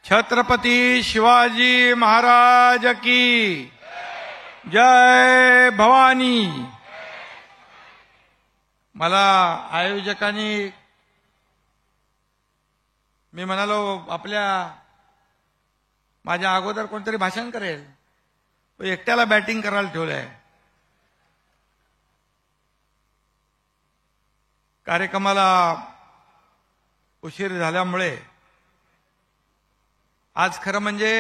छत्रपती शिवाजी महाराज की जय भवानी। मला आयोजकांनी मी म्हणालो माझ्या अगोदर कोणतरी भाषण करेल, तो एकट्याला बॅटिंग करायला ठेवलंय। कार्यक्रमाला उशीर झाल्यामुळे आज खरं म्हणजे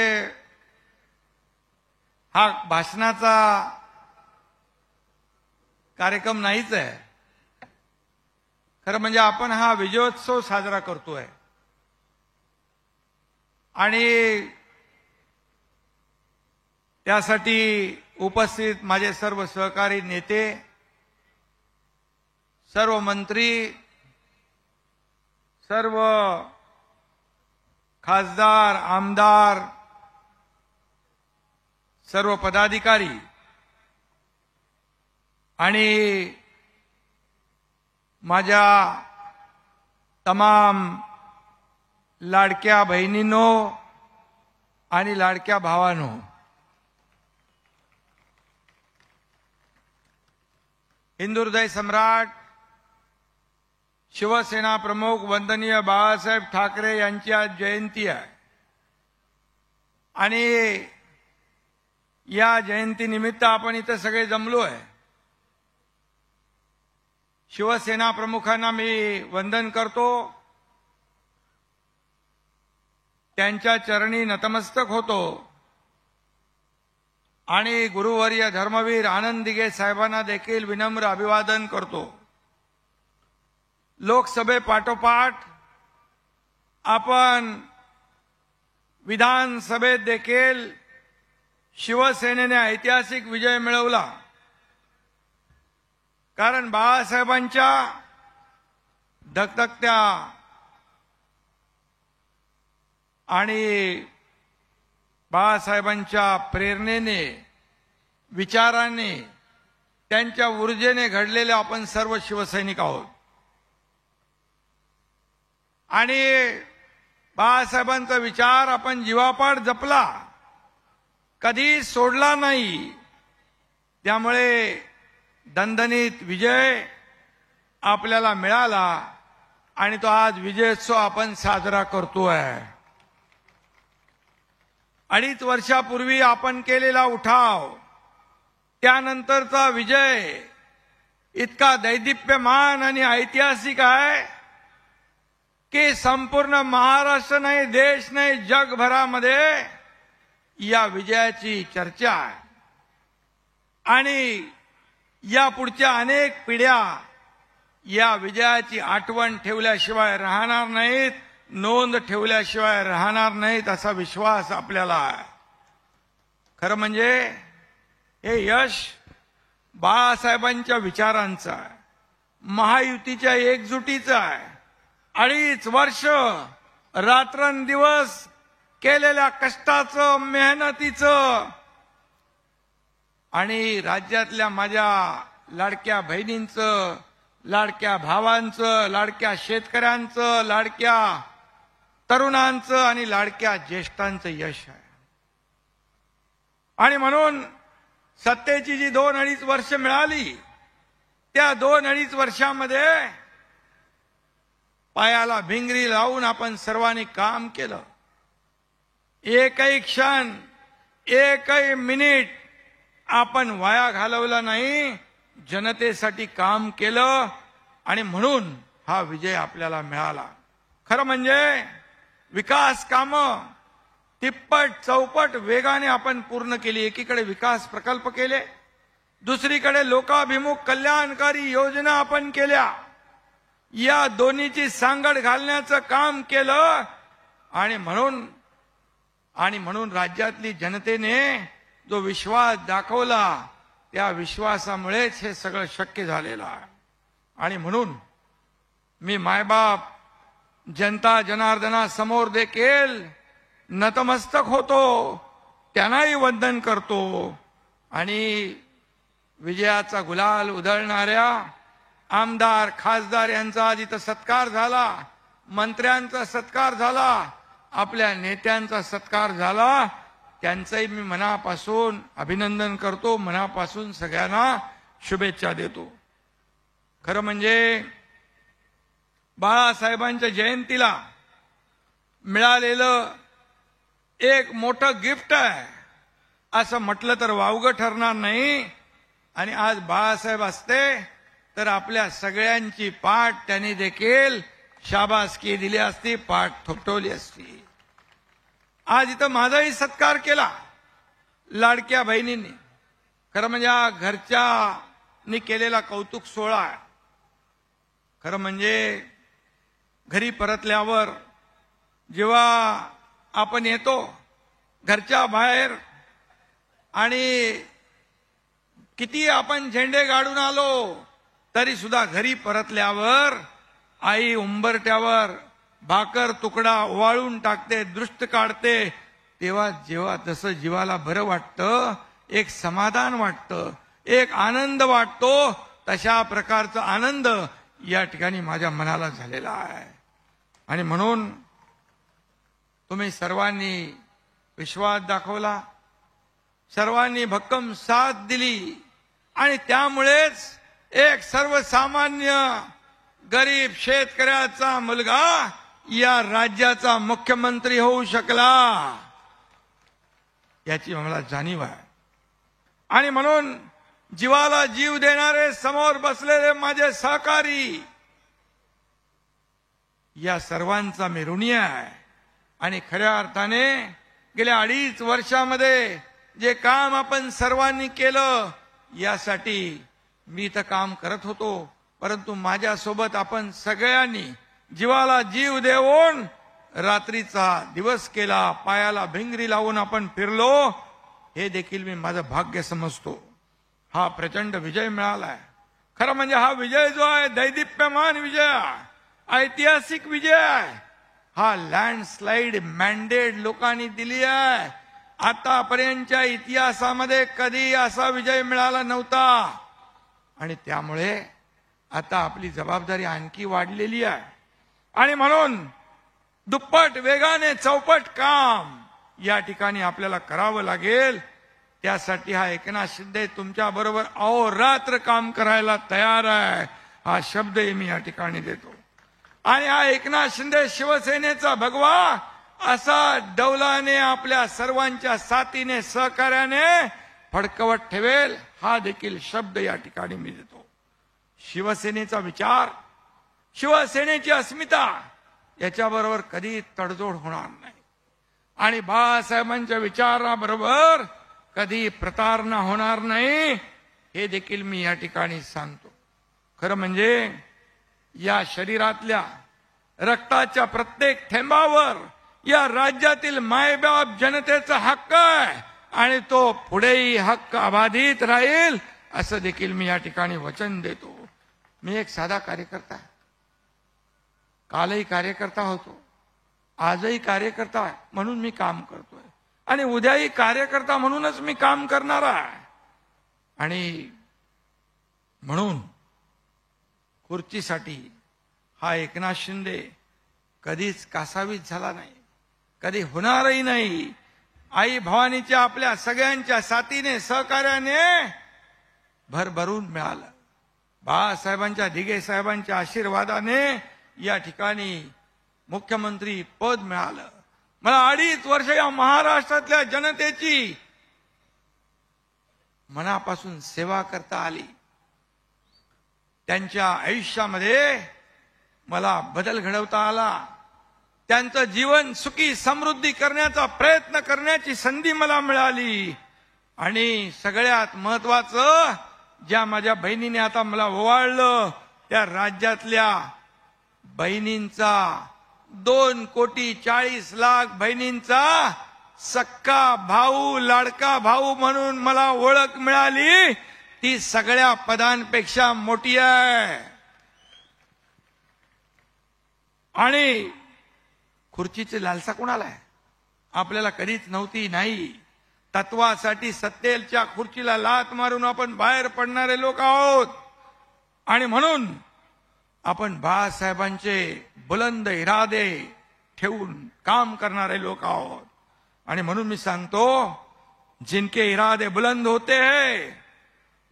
हा भाषणाचा कार्यक्रम नाहीच आहे। खरं म्हणजे आपण हा विजयोत्सव साजरा करतोय आणि त्यासाठी उपस्थित माझे सर्व सहकारी नेते, सर्व मंत्री, सर्व खासदार, आमदार, सर्व पदाधिकारी आणि माझ्या तमाम लाडक्या बहिणींनो आणि लाडक्या भावांनो, हिंदू हृदय सम्राट शिवसेना प्रमुख वंदनीय बाळासाहेब ठाकरे यांची आज जयंती आहे आणि या जयंतीनिमित्त आपण इथे सगळे जमलो आहे। शिवसेना प्रमुखांना मी वंदन करतो, त्यांच्या चरणी नतमस्तक होतो आणि गुरुवर्य धर्मवीर आनंद दिघे साहेबांना देखील विनम्र अभिवादन करतो। लोकसभेपाठोपाठ आपण विधानसभेत देखील शिवसेनेने ऐतिहासिक विजय मिळवला, कारण बाळासाहेबांच्या धगधगत्या आणि बाळासाहेबांच्या प्रेरणेने, विचाराने, त्यांच्या ऊर्जेने घडलेले आपण सर्व शिवसैनिक आहोत आणि बाळासाहेबांचा विचार आपण जीवापाड जपला, कधी सोडला नाही। त्यामुळे दणदणीत विजय आपल्याला मिळाला आणि तो आज विजयोत्सव आपण साजरा करतोय। 2.5 वर्षापूर्वी आपण केलेला उठाव, त्यानंतरचा विजय इतका दैदिप्यमान आणि ऐतिहासिक आहे की संपूर्ण महाराष्ट्र नाही, देश नाही, जगभरामध्ये या विजयाची चर्चा आहे आणि या पुढच्या अनेक पिढ्या या विजयाची आठवण ठेवल्याशिवाय राहणार नाहीत, नोंद ठेवल्याशिवाय राहणार नाहीत असा विश्वास आपल्याला आहे। खरं म्हणजे हे यश बाळासाहेबांच्या विचारांचं आहे, महायुतीच्या एकजुटीचं आहे। 2.5 वर्ष रात्रंदिवस केलेल्या कष्टाचं, मेहनतीचं आणि राज्यातल्या माझ्या लाडक्या बहिणींचं, लाडक्या भावांचं, लाडक्या शेतकऱ्यांचं, लाडक्या तरुणांचं आणि लाडक्या ज्येष्ठांचं यश आहे। आणि म्हणून सत्तेची जी 2-2.5 वर्ष मिळाली, त्या 2-2.5 वर्षामध्ये पायाला भिंगरी लावून आपण सर्वांनी काम केलं। एकही क्षण, एकही मिनिट आपण वाया घालवला नाही, जनतेसाठी काम केलं आणि म्हणून हा विजय आपल्याला मिळाला। खरं म्हणजे विकास कामं तिप्पट चौपट वेगाने आपण पूर्ण केली। एकीकडे विकास प्रकल्प केले, दुसरीकडे लोकाभिमुख कल्याणकारी योजना आपण केल्या। या दोन्हीची सांगड घालण्याचं काम केलं आणि म्हणून राज्यातली जनतेने जो विश्वास दाखवला, त्या विश्वासामुळेच हे सगळं शक्य झालेलं आहे। आणि म्हणून मी मायबाप जनता जनार्दनासमोर देखील नतमस्तक होतो, त्यांनाही वंदन करतो आणि विजयाचा गुलाल उधळणाऱ्या आमदार, खासदार यांचा आज इथं सत्कार झाला, मंत्र्यांचा सत्कार झाला, आपल्या नेत्यांचा सत्कार झाला, त्यांचंही मी मनापासून अभिनंदन करतो, मनापासून सगळ्यांना शुभेच्छा देतो. खरं म्हणजे बाळासाहेबांच्या जयंतीला मिळालेलं एक मोठं गिफ्ट आहे असं म्हटलं तर वावगं ठरणार नाही. आणि आज बाळासाहेब असते तर आपल्या सगळ्यांची पाठ त्यांनी देखील शाबासकी दिली असती, पाठ थोपटवली असती. आज इथं माझाही सत्कार केला लाडक्या बहिणींनी. खरं म्हणजे हा घरच्यानी केलेला कौतुक सोहळा आहे. खरं म्हणजे घरी परतल्यावर जेव्हा आपण येतो घरच्या बाहेर आणि किती आपण झेंडे गाडून आलो तरी सुद्धा घरी परतल्यावर आई उंबरट्यावर भाकर तुकडा ओवाळून टाकते, दृष्ट काढते. तेव्हा जेव्हा जसं जीवाला बरं वाटतं, एक समाधान वाटतं, एक आनंद वाटतो, तशा प्रकारचा आनंद या ठिकाणी माझ्या मनाला झालेला आहे. आणि म्हणून तुम्ही सर्वांनी विश्वास दाखवला, सर्वांनी भक्कम साथ दिली आणि त्यामुळेच एक सर्वसामान्य गरीब शेतकऱ्याचा मुलगा या राज्याचा मुख्यमंत्री होऊ शकला, याची मला जाणीव आहे. आणि म्हणून जीवाला जीव देणारे समोर बसलेले माझे सहकारी, या सर्वांचा मी ऋणी आहे. आणि खऱ्या अर्थाने गेल्या 2.5 वर्षामध्ये जे काम आपण सर्वांनी केलं यासाठी मी तर काम करत होतो, परंतु माझ्यासोबत आपण सगळ्यांनी जीवाला जीव देऊन रात्रीचा दिवस केला, पायाला भिंगरी लावून आपण फिरलो, हे देखील मी माझं भाग्य समजतो. हा प्रचंड विजय मिळालाय. खरं म्हणजे हा विजय जो आहे दैदिप्यमान विजय आहे, ऐतिहासिक विजय आहे. हा लँडस्लाइड मॅन्डेट लोकांनी दिली आहे. आतापर्यंतच्या इतिहासामध्ये कधी असा विजय मिळाला नव्हता. आणि त्यामुळे आता आपली जबाबदारी आणखी वाढलेली आहे. आणि म्हणून दुप्पट वेगाने चौपट काम या ठिकाणी आपल्याला करावं लागेल. त्यासाठी हा एकनाथ शिंदे तुमच्या बरोबर अहोरात्र काम करायला तयार आहे, हा शब्दही मी या ठिकाणी देतो. आणि हा एकनाथ शिंदे शिवसेनेचा भगवा असा डौलाने आपल्या सर्वांच्या साथीने सहकार्याने फडकवत ठेवेल, हा देखील शब्द या ठिकाणी मी देतो. शिवसेनेचा विचार, शिवसेनेची अस्मिता याच्याबरोबर कधी तडजोड होणार नाही. आणि बाळासाहेबांच्या विचाराबरोबर कधी प्रतारणा होणार नाही, हे देखील मी या ठिकाणी सांगतो. खरं म्हणजे या शरीरातल्या रक्ताच्या प्रत्येक थेंबावर या राज्यातील मायबाप जनतेचा हक्क आहे आणि तो पुढेही हक्क अबाधित राहील, असं देखील मी या ठिकाणी वचन देतो. मी एक साधा कार्यकर्ता आहे. कालही कार्यकर्ता होतो, आजही कार्यकर्ता आहे म्हणून मी काम करतोय आणि उद्याही कार्यकर्ता म्हणूनच मी काम करणार आहे. आणि म्हणून खुर्चीसाठी हा एकनाथ शिंदे कधीच कासावीस झाला नाही, कधी होणारही नाही. आई भवानीच्या आपल्या सगळ्यांच्या साथीने सहकार्याने भरभरून मिळालं. बाळासाहेबांच्या दिघे साहेबांच्या आशीर्वादाने या ठिकाणी मुख्यमंत्री पद मिळालं. मला 2.5 वर्ष या महाराष्ट्रातल्या जनतेची मनापासून सेवा करता आली. त्यांच्या आयुष्यामध्ये मला बदल घडवता आला. त्यांचं जीवन सुखी समृद्धी करण्याचा प्रयत्न करण्याची संधी मला मिळाली. आणि सगळ्यात महत्वाचं, ज्या माझ्या बहिणीने आता मला ओवाळलं, त्या राज्यातल्या बहिणींचा 2,40,00,000 बहिणींचा सक्का भाऊ, लाडका भाऊ म्हणून मला ओळख मिळाली. ती सगळ्या पदांपेक्षा मोठी आहे. आणि खुर्चीची लालसा कोणाला आहे? आपल्याला कधीच नव्हती. नाही, तत्वासाठी सत्तेच्या खुर्चीला लात मारून आपण बाहेर पडणारे लोक आहोत. आणि म्हणून आपण बाळासाहेबांचे बुलंद इरादे ठेवून काम करणारे लोक आहोत. आणि म्हणून मी सांगतो, जिनके इरादे बुलंद होते हैं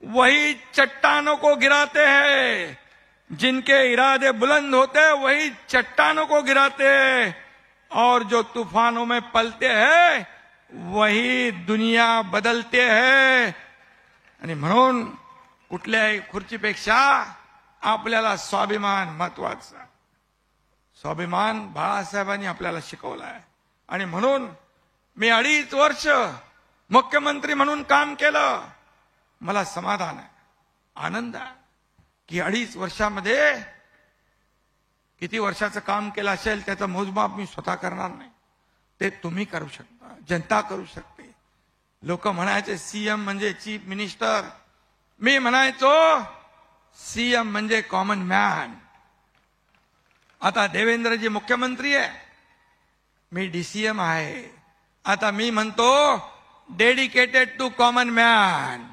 वही चट्टानों को गिराते हैं. जिनके इरादे बुलंद होते हैं वही चट्टानों को गिराते हैं. और जो तूफानों में पलते हैं वही दुनिया बदलते हैं. आणि म्हणून कुठल्याही खुर्चीपेक्षा आपल्याला स्वाभिमान महत्वाचा. स्वाभिमान बाळासाहेबांनी आपल्याला शिकवला आहे. आणि म्हणून मी 2.5 वर्ष मुख्यमंत्री म्हणून काम केलं. मला समाधान आहे, आनंद आहे की 2.5 वर्षामध्ये किती वर्षाचं काम केलं असेल त्याचं मोजमाप मी स्वतः करणार नाही. ते तुम्ही करू शकता, जनता करू शकते. लोक म्हणायचे सीएम म्हणजे चीफ मिनिस्टर. मी म्हणायचो सीएम म्हणजे कॉमन मॅन. आता देवेंद्रजी मुख्यमंत्री आहे, मी डीसीएम आहे. आता मी म्हणतो डेडिकेटेड टू कॉमन मॅन.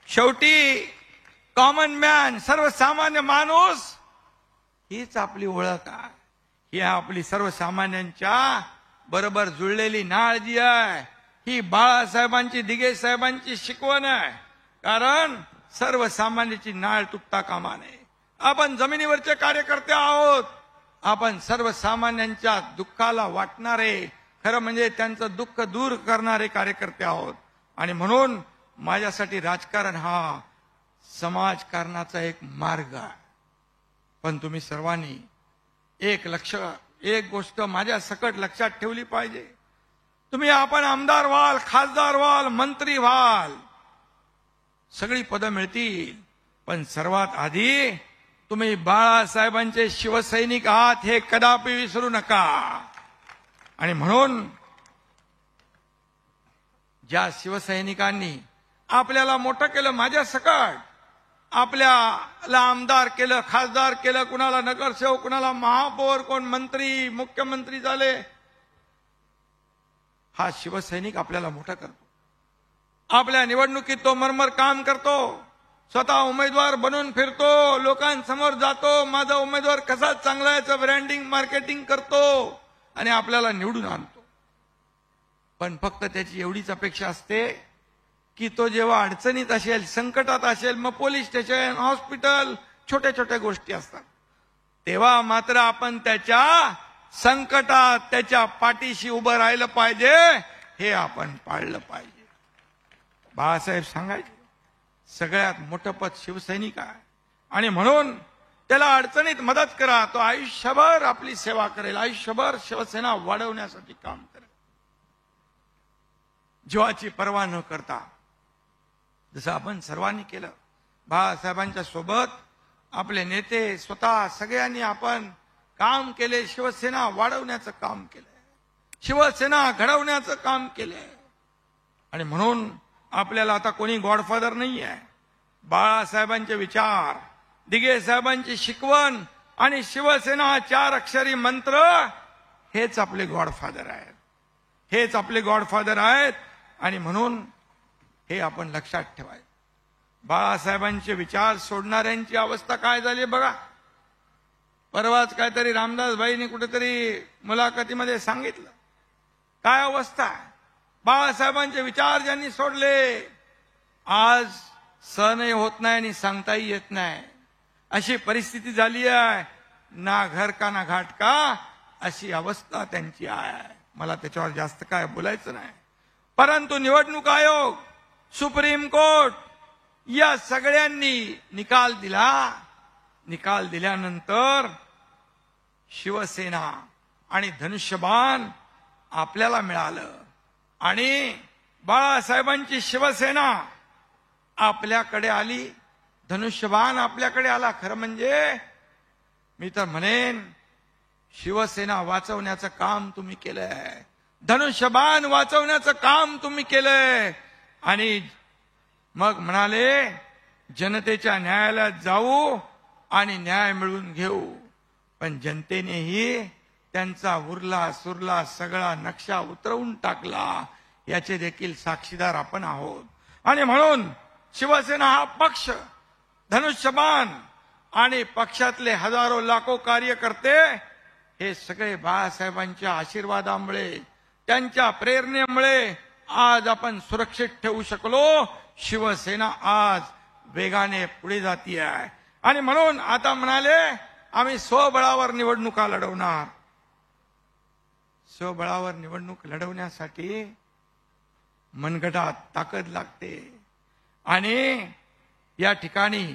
शेवटी कॉमन मॅन, सर्वसामान्य माणूस, हीच आपली ओळख आहे. ही आपली सर्वसामान्यांच्या बरोबर जुळलेली नाळ जी आहे ही बाळासाहेबांची, दिघे साहेबांची शिकवण आहे. कारण सर्वसामान्याची नाळ तुटता कामा नये. आपण जमिनीवरचे कार्यकर्ते आहोत. आपण सर्वसामान्यांच्या दुःखाला वाटणारे, खरं म्हणजे त्यांचं दुःख दूर करणारे कार्यकर्ते आहोत. आणि म्हणून माझ्यासाठी राजकारण हा समाजकारणाचा एक मार्ग आहे. पण तुम्ही सर्वांनी एक गोष्ट माझ्या सकट लक्षात ठेवली पाहिजे. तुम्ही आपण आमदार व्हाल, खासदार व्हाल, मंत्री व्हाल, सगळी पदं मिळतील, पण सर्वात आधी तुम्ही बाळासाहेबांचे शिवसैनिक आहात हे कदापि विसरू नका. आणि म्हणून ज्या शिवसैनिकांनी आपल्याला मोठं केलं, माझ्या सकट आपल्याला आमदार केलं, खासदार केलं, कुणाला नगरसेवक, कुणाला महापौर, कोण मंत्री, मुख्यमंत्री झाले, हा शिवसैनिक आपल्याला मोठा करतो. आपल्या निवडणुकीत तो मरमर काम करतो, स्वतः उमेदवार बनून फिरतो, लोकांसमोर जातो, माझा उमेदवार कसा चांगला याचं ब्रँडिंग, मार्केटिंग करतो आणि आपल्याला निवडून आणतो. पण फक्त त्याची एवढीच अपेक्षा असते की तो जेव्हा अडचणीत असेल, संकटात असेल, मग पोलीस स्टेशन, हॉस्पिटल, छोट्या छोट्या गोष्टी असतात, तेव्हा मात्र आपण त्याच्या संकटात त्याच्या पाठीशी उभं राहिलं पाहिजे, हे आपण पाळलं पाहिजे. बाळासाहेब सांगायचे सगळ्यात मोठं पद शिवसैनिक आहे. आणि म्हणून त्याला अडचणीत मदत करा. तो आयुष्यभर आपली सेवा करेल, आयुष्यभर शिवसेना वाढवण्यासाठी काम करेल, जीवाची पर्वा न करता, जसं आपण सर्वांनी केलं. बाळासाहेबांच्या सोबत आपले नेते, स्वतः सगळ्यांनी आपण काम केले, शिवसेना वाढवण्याचं काम केलंय, शिवसेना घडवण्याचं काम केलंय. आणि म्हणून आपल्याला आता कोणी गॉडफादर नाही आहे. बाळासाहेबांचे विचार, दिघे साहेबांची शिकवण आणि शिवसेना हा 4 अक्षरी मंत्र हेच आपले गॉडफादर आहेत, हेच आपले गॉडफादर आहेत. आणि म्हणून हे आपण लक्षात ठेवायचं. बाळासाहेबांचे विचार सोडणाऱ्यांची अवस्था काय झाली बघा. परवाच काहीतरी रामदास भाईंनी कुठेतरी मुलाखतीमध्ये सांगितलं काय अवस्था आहे. बाळासाहेबांचे विचार ज्यांनी सोडले, आज सहनही होत नाही आणि सांगताही येत नाही, अशी परिस्थिती झाली आहे. ना घर का ना घाट का, अशी अवस्था त्यांची आहे. मला त्याच्यावर जास्त काय बोलायचं नाही. परंतु निवडणूक आयोग, सुप्रीम कोर्ट या सगळ्यांनी निकाल दिला. निकाल दिल्यानंतर शिवसेना आणि धनुष्यबाण आपल्याला मिळालं आणि बाळासाहेबांची शिवसेना आपल्याकडे आली, धनुष्यबाण आपल्याकडे आला. खरं म्हणजे मी तर म्हणेन शिवसेना वाचवण्याचं काम तुम्ही केलंय, धनुष्यबाण वाचवण्याचं काम तुम्ही केलंय. आणि मग म्हणाले जनतेच्या न्यायालयात जाऊ आणि न्याय मिळवून घेऊ. पण जनतेनेही त्यांचा उरला सुरला सगळा नक्षा उतरवून टाकला, याचे देखील साक्षीदार आपण आहोत. आणि म्हणून शिवसेना हा पक्ष, धनुष्यबाण आणि पक्षातले हजारो लाखो कार्यकर्ते हे सगळे बाळासाहेबांच्या आशीर्वादामुळे, त्यांच्या प्रेरणेमुळे आज आपण सुरक्षित ठेवू शकलो. शिवसेना आज वेगाने पुढे जाती आहे आणि म्हणून आता म्हणाले आम्ही स्वबळावर निवडणुका लढवणार. स्वबळावर निवडणूक लढवण्यासाठी मनगटात ताकद लागते आणि या ठिकाणी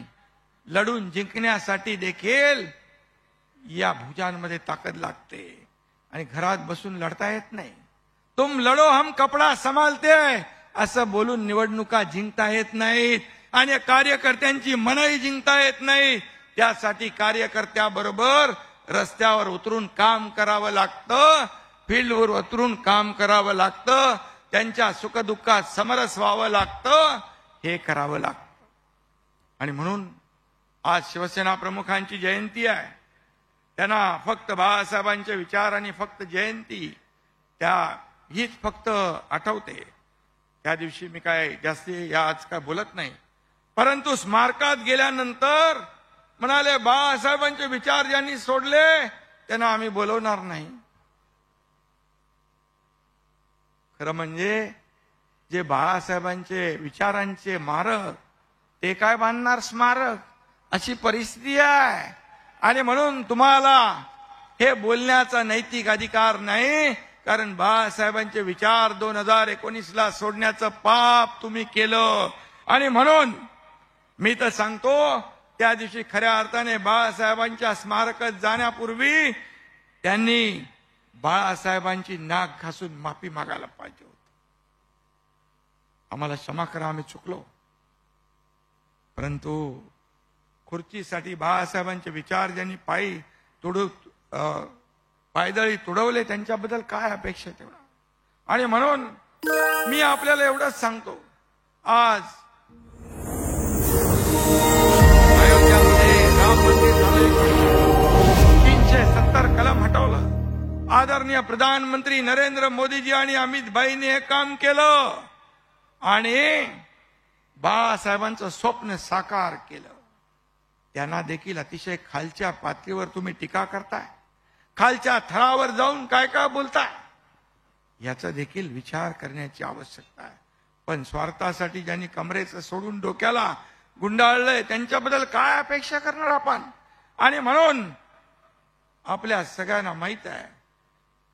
लढून जिंकण्यासाठी देखील या भुजांमध्ये ताकद लागते आणि घरात बसून लढता येत नाही. तुम लढो हम कपडा संभालते असं बोलून निवडणुका जिंकता येत नाहीत आणि कार्यकर्त्यांची मनही जिंकता येत नाही. त्यासाठी कार्यकर्त्याबरोबर रस्त्यावर उतरून काम करावं लागतं, फील्डवर उतरून काम करावं लागतं, त्यांच्या सुखदुःखात समरस व्हावं लागतं, हे करावं लागतं. आणि म्हणून आज शिवसेना प्रमुखांची जयंती आहे. त्यांना फक्त बाळासाहेबांचे विचार आणि फक्त जयंती हीच फक्त आठवते. त्या दिवशी मी काय जास्ती आज काय बोलत नाही, परंतु स्मारकात गेल्यानंतर म्हणाले बाळासाहेबांचे विचार ज्यांनी सोडले त्यांना आम्ही बोलवणार नाही. खरं म्हणजे जे बाळासाहेबांचे विचारांचे मारक ते काय बांधणार स्मारक, अशी परिस्थिती आहे. आणि म्हणून तुम्हाला हे बोलण्याचा नैतिक अधिकार नाही, कारण बाळासाहेबांचे विचार 2019ला सोडण्याचं पाप तुम्ही केलं. आणि म्हणून मी तर सांगतो त्या दिवशी खऱ्या अर्थाने बाळासाहेबांच्या स्मारकात जाण्यापूर्वी त्यांनी बाळासाहेबांची नाक घासून माफी मागायला पाहिजे होती. आम्हाला क्षमा करा, आम्ही चुकलो. परंतु खुर्चीसाठी बाळासाहेबांचे विचार ज्यांनी पायदळी तुडवले त्यांच्याबद्दल काय अपेक्षा ठेवणार. आणि म्हणून मी आपल्याला एवढंच सांगतो, आज अयोध्यामध्ये राम मंदिर झाले, 370 कलम हटवलं. आदरणीय प्रधानमंत्री नरेंद्र मोदीजी आणि अमित भाईंनी हे काम केलं आणि बाळासाहेबांचं स्वप्न साकार केलं. त्यांना देखील अतिशय खालच्या पातळीवर तुम्ही टीका करताय, खालच्या थरावर जाऊन काय काय बोलताय, याचा देखील विचार करण्याची आवश्यकता आहे. पण स्वार्थासाठी ज्यांनी कमरेचं सोडून डोक्याला गुंडाळलंय त्यांच्याबद्दल काय अपेक्षा करणार आपण. आणि म्हणून आपल्या सगळ्यांना माहित आहे,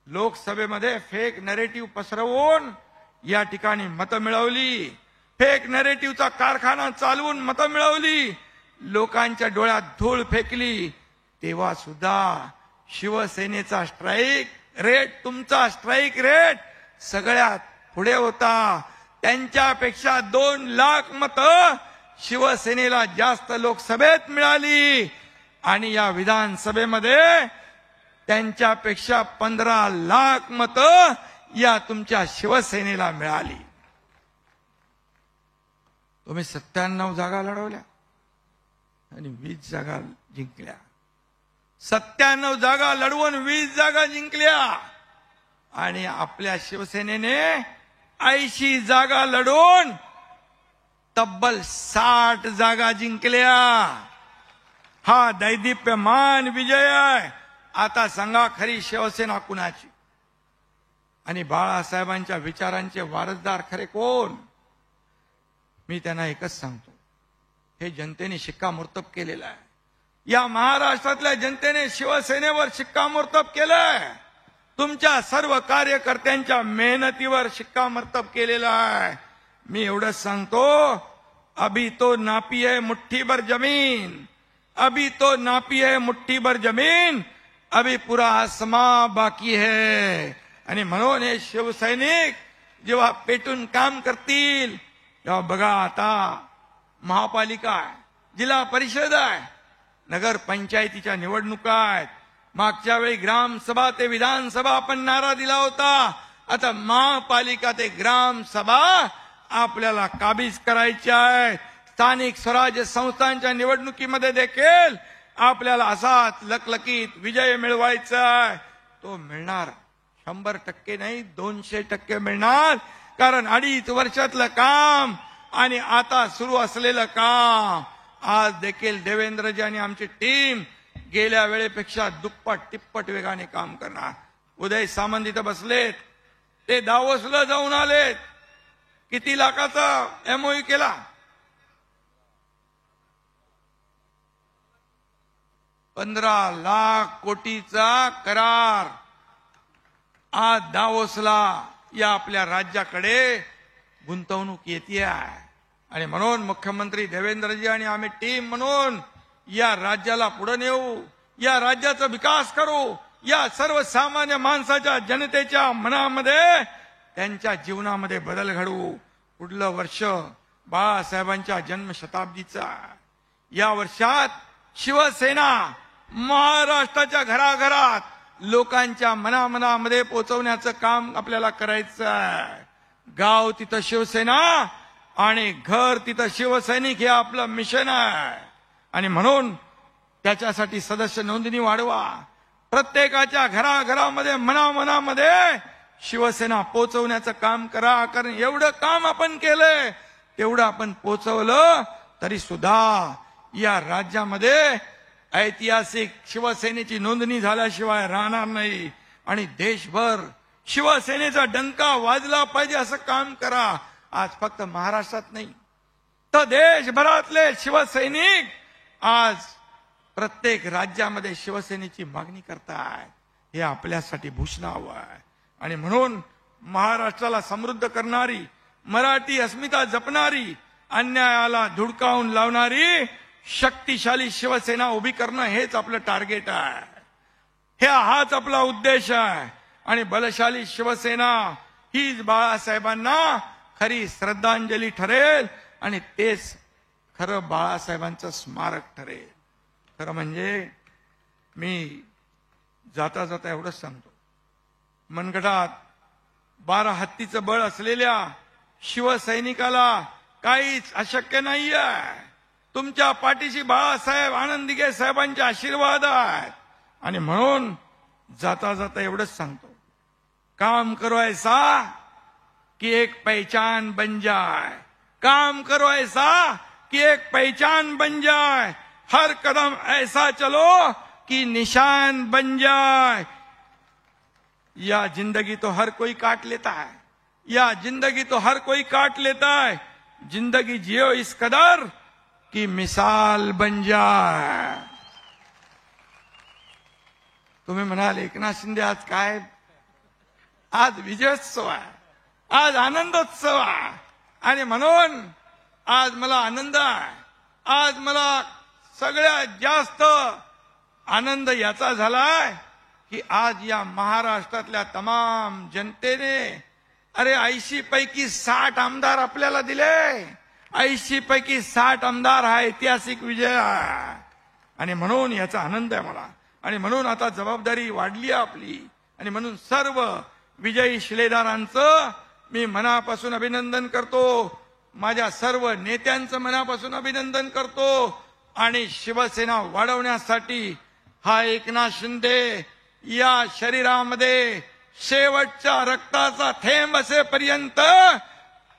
लोकसभेमध्ये फेक नरेटिव्ह पसरवून या ठिकाणी मतं मिळवली, फेक नरेटिव्हचा कारखाना चालवून मतं मिळवली, लोकांच्या डोळ्यात धूळ फेकली. तेव्हा सुद्धा शिवसेनेचा स्ट्राईक रेट, तुमचा स्ट्राईक रेट सगळ्यात पुढे होता. त्यांच्यापेक्षा 2 लाख मतं शिवसेनेला जास्त लोकसभेत मिळाली आणि या विधानसभेमध्ये त्यांच्यापेक्षा 15 लाख मतं या तुमच्या शिवसेनेला मिळाली. तुम्ही 97 जागा लढवल्या आणि 20 जागा जिंकल्या. 97 जागा लढवून 20 जागा जिंकल्या आणि आपल्या शिवसेनेने 80 जागा लढून तब्बल 60 जागा जिंकल्या. हा दैदिप्यमान विजय आहे. आता सांगा खरी शिवसेना कुणाची आणि बाळासाहेबांच्या विचारांचे वारसदार खरे कोण. मी त्यांना एकच सांगतो, हे जनतेने शिक्कामोर्तब केलेलं आहे. या महाराष्ट्रातल्या जनतेने शिवसेनेवर शिक्कामोर्तब केलंय. तुमच्या सर्व कार्यकर्त्यांच्या मेहनतीवर शिक्कामोर्तब केलेलं आहे. मी एवढंच सांगतो, अभी तो नापी है मुट्ठी भर जमीन, अभी तो नापी है मुट्ठी भर जमीन, अभी पूरा आसमां बाकी है. आणि म्हणून हे शिवसैनिक जेव्हा पेटून काम करतील तेव्हा बघा, आता महापालिका आहे, जिल्हा परिषद आहे, नगर पंचायतीच्या निवडणुका आहेत. मागच्या वेळी ग्रामसभा ते विधानसभा आपण नारा दिला होता. आता महापालिका ते ग्रामसभा आपल्याला काबीज करायची आहे. स्थानिक स्वराज्य संस्थांच्या निवडणुकीमध्ये देखील आपल्याला असाच लकलकीत विजय मिळवायचा आहे. तो मिळणार 100% नाही, 200% मिळणार. कारण 2.5 वर्षातलं काम आणि आता सुरू असलेलं काम, आज देखील देवेंद्रजी आणि आमची टीम गेल्या वेळेपेक्षा दुप्पट तिप्पट वेगाने काम करणार. उदय सामंत इथं बसलेत, ते दावोसला जाऊन आलेत. किती लाखाचा MOU केला? 15 लाख कोटीचा करार आज दावोसला या आपल्या राज्याकडे गुंतवणूक येते आहे. आणि म्हणून मुख्यमंत्री देवेंद्रजी आणि आम्ही टीम म्हणून या राज्याला पुढे नेऊ, या राज्याचा विकास करू, या सर्वसामान्य माणसाच्या जनतेच्या मनामध्ये त्यांच्या जीवनामध्ये बदल घडवू. पुढलं वर्ष बाळासाहेबांच्या जन्मशताब्दीचा. या वर्षात शिवसेना महाराष्ट्राच्या घराघरात लोकांच्या मनामनामध्ये पोहोचवण्याचं काम आपल्याला करायचं आहे. गाव तिथं शिवसेना आणि घर तिथं शिवसैनिक हे आपलं मिशन आहे. आणि म्हणून त्याच्यासाठी सदस्य नोंदणी वाढवा. प्रत्येकाच्या घराघरामध्ये मनामनामध्ये शिवसेना पोहोचवण्याचं काम करा. कारण एवढं काम आपण केलंय, तेवढं आपण पोहोचवलं तरी सुद्धा या राज्यामध्ये ऐतिहासिक शिवसेनेची नोंदणी झाल्याशिवाय राहणार नाही. आणि देशभर शिवसेनेचा डंका वाजला पाहिजे असं काम करा. आज फक्त महाराष्ट्रात नाही तर देशभरातले शिवसैनिक आज प्रत्येक राज्यामध्ये शिवसेनेची मागणी करतायत. हे आपल्यासाठी भूषणावं आहे. आणि म्हणून महाराष्ट्राला समृद्ध करणारी, मराठी अस्मिता जपणारी, अन्यायाला धुडकावून लावणारी शक्तिशाली शिवसेना उभी करणं हेच आपलं टार्गेट आहे. हाच आपला उद्देश आहे. आणि बलशाली शिवसेना हीच बाळासाहेबांना खरी श्रद्धांजली ठरेल आणि तेच खरं बाळासाहेबांचं स्मारक ठरेल. खरं म्हणजे मी जाता जाता एवढंच सांगतो, मनगटात 12 हत्तीचं बळ असलेल्या शिवसैनिकाला काहीच अशक्य नाहीये. तुमच्या पाठीशी बाळासाहेब आनंदीगे साहेबांचे आशीर्वाद आहेत. आणि म्हणून जाता जाता एवढंच सांगतो, काम करो ऐसा कि एक पहचान बन जाए. काम करो ऐसा कि एक पहचान बन जाए. हर कदम ऐसा चलो कि निशान बन जाए. या जिंदगी तो हर कोई काट लेता है, या जिंदगी तो हर कोई काट लेता है. जिंदगी जियो इस कदर की मिसाल बन जाए. तुम्ही म्हणाल एकनाथ शिंदे आज काय? आज विजयोत्सव आहे, आज आनंदोत्सव आहे. आणि म्हणून आज मला आनंद आहे. आज मला सगळ्यात जास्त आनंद याचा झालाय की आज या महाराष्ट्रातल्या तमाम जनतेने 80 पैकी 60 आमदार आपल्याला दिले. 80 पैकी 60 आमदार हा ऐतिहासिक विजय आहे. आणि म्हणून याचा आनंद आहे मला. आणि म्हणून आता जबाबदारी वाढली आहे आपली. आणि म्हणून सर्व विजयी शिलेदारांचं मी मनापासून अभिनंदन करतो. माझ्या सर्व नेत्यांचं मनापासून अभिनंदन करतो. आणि शिवसेना वाढवण्यासाठी हा एकनाथ शिंदे या शरीरामध्ये शेवटच्या रक्ताचा थेंब असेपर्यंत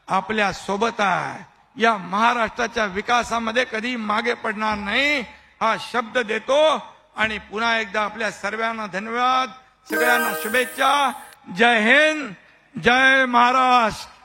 आपल्या सोबत आहे. या महाराष्ट्राच्या विकासामध्ये कधी मागे पडणार नाही हा शब्द देतो. आणि पुन्हा एकदा आपल्या सर्वांना धन्यवाद, सगळ्यांना शुभेच्छा. जय हिंद, जय महाराष्ट्र.